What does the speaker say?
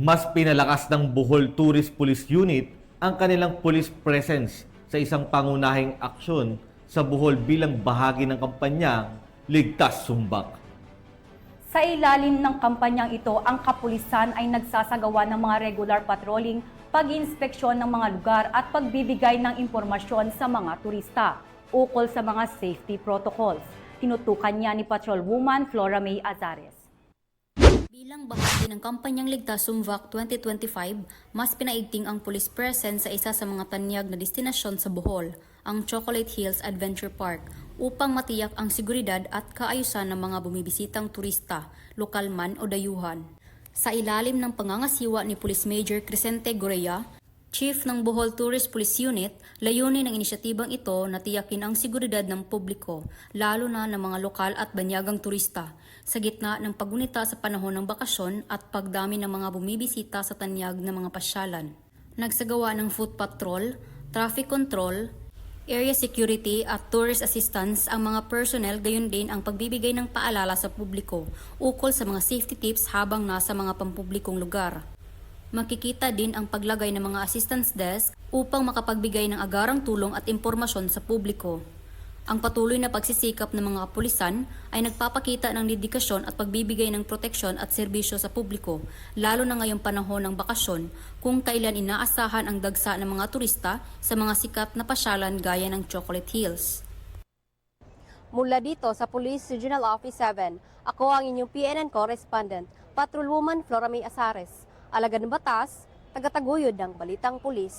Mas pinalakas ng Bohol Tourist Police Unit ang kanilang police presence sa isang pangunahing aksyon sa Bohol bilang bahagi ng kampanyang Ligtas Sumbak. Sa ilalim ng kampanyang ito, ang kapulisan ay nagsasagawa ng mga regular patrolling, pag-inspeksyon ng mga lugar at pagbibigay ng impormasyon sa mga turista ukol sa mga safety protocols. Tinutukan niya ni Patrolwoman Flora May Azares. Bilang bahagi ng kampanyang Ligtas Sumbak 2025, mas pinaigting ang police presence sa isa sa mga tanyag na destinasyon sa Bohol, ang Chocolate Hills Adventure Park, upang matiyak ang seguridad at kaayusan ng mga bumibisitang turista, lokal man o dayuhan. Sa ilalim ng pangangasiwa ni Police Major Crescente Gorea, Chief ng Bohol Tourist Police Unit, layunin ng inisyatibang ito na tiyakin ang seguridad ng publiko, lalo na ng mga lokal at banyagang turista, sa gitna ng pagunita sa panahon ng bakasyon at pagdami ng mga bumibisita sa tanyag ng mga pasyalan. Nagsagawa ng foot patrol, traffic control, area security at tourist assistance ang mga personnel, gayon din ang pagbibigay ng paalala sa publiko ukol sa mga safety tips habang nasa mga pampublikong lugar. Makikita din ang paglagay ng mga assistance desk upang makapagbigay ng agarang tulong at impormasyon sa publiko. Ang patuloy na pagsisikap ng mga kapulisan ay nagpapakita ng dedikasyon at pagbibigay ng proteksyon at serbisyo sa publiko, lalo na ngayong panahon ng bakasyon kung kailan inaasahan ang dagsa ng mga turista sa mga sikat na pasyalan gaya ng Chocolate Hills. Mula dito sa Police Regional Office 7, ako ang inyong PNN correspondent, Patrolwoman Flora May Azares. Alagad ng batas, tagataguyod ng Balitang Pulis.